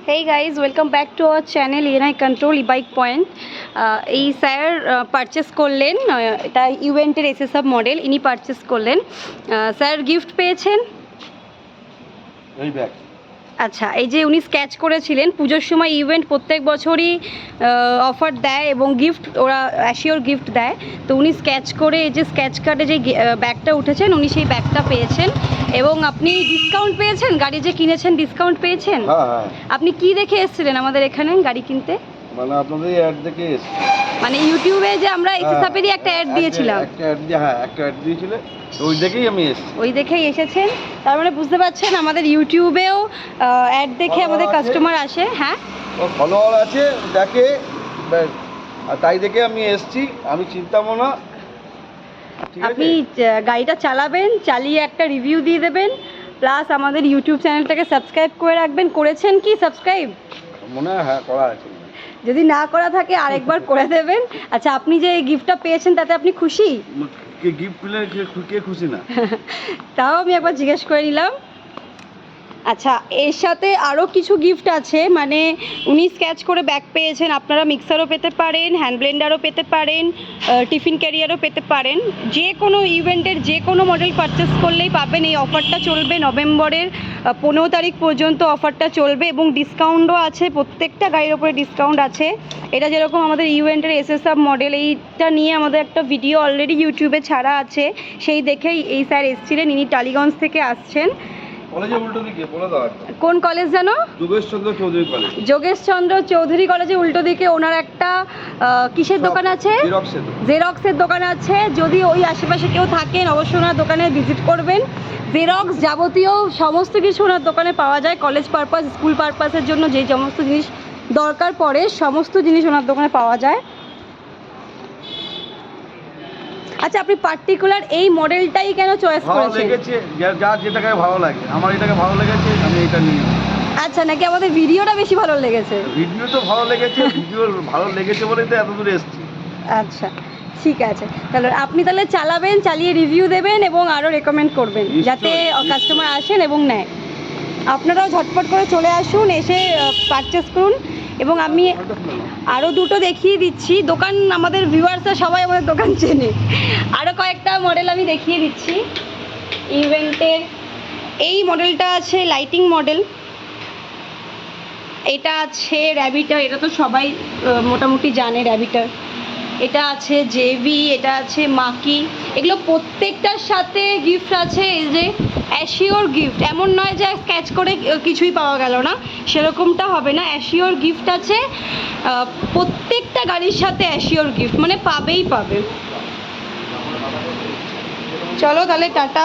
Hey guys, welcome back to our channel ENI Control e-bike point. এই sir purchase করলেন, এটা ইভেন্টের SSF model ইনি পারচেস করলেন। স্যার গিফট পেয়েছেন এই ব্যাগ। আচ্ছা, এই যে উনি স্কেচ করেছিলেন পুজোর সময় ইভেন্ট প্রত্যেক বছরই অফার দেয় এবং গিফট ওরা অ্যাশিওর গিফট দেয়। তো উনি স্কেচ করে এই যে স্কেচ কার্ডে যে ব্যাগটা উঠেছেন উনি সেই ব্যাগটা পেয়েছেন এবং আপনি ডিসকাউন্ট পেয়েছেন, গাড়ি যে কিনেছেন ডিসকাউন্ট পেয়েছেন। হ্যাঁ। আপনি কি দেখে এসেছিলেন আমাদের এখানে গাড়ি কিনতে? মানে আপনাদের অ্যাড দেখে এসেছি। মানে ইউটিউবে যে আমরা এসএসএফেরই একটা অ্যাড দিয়েছিলাম, একটা অ্যাড দিয়েছিলে, ওই দেখেই আমি এসেছি। ওই দেখেই এসেছেন। তার মানে বুঝতে পারছেন আমাদের ইউটিউবেও অ্যাড দেখে আমাদের কাস্টমার আসে। হ্যাঁ, ও ফলোয়ার আছে, দেখে, আর তাই দেখে আমি এসেছি। আমি চিন্তামো না। আপনি গাড়িটা চালাবেন, চালিয়ে একটা রিভিউ দিয়ে দেবেন, প্লাস আমাদের ইউটিউব চ্যানেলটাকে সাবস্ক্রাইব করে রাখবেন। করেছেন কি সাবস্ক্রাইব? মনে হয় হ্যাঁ, করা আছে। যদি না করা থাকে আরেকবার করে দেবেন। আচ্ছা, আপনি যে এই গিফটটা পেয়েছেন তাতে আপনি খুশি? গিফট পেলে কে খুশি না? তাও আমি একবার জিজ্ঞেস করে নিলাম। আচ্ছা, এর সাথে আরও কিছু গিফট আছে। মানে উনি স্কেচ করে ব্যাগ পেয়েছেন, আপনারা মিক্সারও পেতে পারেন, হ্যান্ড ব্লেন্ডারও পেতে পারেন, টিফিন ক্যারিয়ারও পেতে পারেন। যে কোনো ইভেন্টের যে কোনো মডেল পারচেস করলেই পাবেন। এই অফারটা চলবে নভেম্বরের 15 তারিখ পর্যন্ত অফারটা চলবে এবং ডিসকাউন্টও আছে, প্রত্যেকটা গাড়ির ওপরে ডিসকাউন্ট আছে। এটা যেরকম আমাদের ইভেন্টের এসএসএফ মডেল, এইটা নিয়ে আমাদের একটা ভিডিও অলরেডি ইউটিউবে ছাড়া আছে, সেই দেখেই এই স্যার এসেছিলেন। ইনি টালিগঞ্জ থেকে আসছেন। কলেজের উল্টো দিকে বলে দাও। কোন কলেজ জানো? যোগেশচন্দ্র চৌধুরী কলেজ। যোগেশচন্দ্র চৌধুরী কলেজের উল্টো দিকে ওনার একটা কিসের দোকান আছে? জেরক্সের দোকান আছে। যদি ওই আশেপাশে কেউ থাকেন অবশ্যই ওনার দোকানে ভিজিট করবেন। জেরক্স যাবতীয় সমস্ত কিছু ওনার দোকানে পাওয়া যায়। কলেজ পারপাস, স্কুল পারপাসের জন্য যে সমস্ত জিনিস দরকার পড়ে সমস্ত জিনিস ওনার দোকানে পাওয়া যায়। আচ্ছা, আপনি পার্টিকুলার এই মডেলটাই কেন চয়েস করেছেন? যার যেটাকে ভালো লাগে, আমার এটাকে ভালো লেগেছে, আমি এটা নিয়ে। আচ্ছা, নাকি আমাদের ভিডিওটা বেশি ভালো লেগেছে? ভিডিও তো ভালো লেগেছে, ভিডিও ভালো লেগেছে বলেই তো এত দূর এসেছি। আচ্ছা, ঠিক আছে। তাহলে আপনি তাহলে চালাবেন, চালিয়ে রিভিউ দেবেন এবং আরও রেকমেন্ড করবেন যাতে কাস্টমার আসেন এবং নেয়। আপনারাও ঝটপট করে চলে আসুন, এসে পারচেস করুন। এবং আমি আরও দুটো দেখিয়ে দিচ্ছি। দোকান আমাদের ভিউয়ার্সরা সবাই আমাদের দোকান চেনে। আরও কয়েকটা মডেল আমি দেখিয়ে দিচ্ছি ইভেন্টের। এই মডেলটা আছে লাইটিং মডেল, এটা আছে র্যাবিটার, এটা তো সবাই মোটামুটি জানে র্যাবিটার। এটা আছে জেভি, এটা আছে মাকি। এগুলো প্রত্যেকটার সাথে গিফট আছে। এই যে অ্যাশিওর গিফট, এমন নয় যে স্কেচ করে কিছুই পাওয়া গেল না, সেরকমটা হবে না। অ্যাশিওর গিফট আছে প্রত্যেকটা গাড়ির সাথে। অ্যাশিওর গিফট মানে পাবেই পাবে। চলো তাহলে টাটা।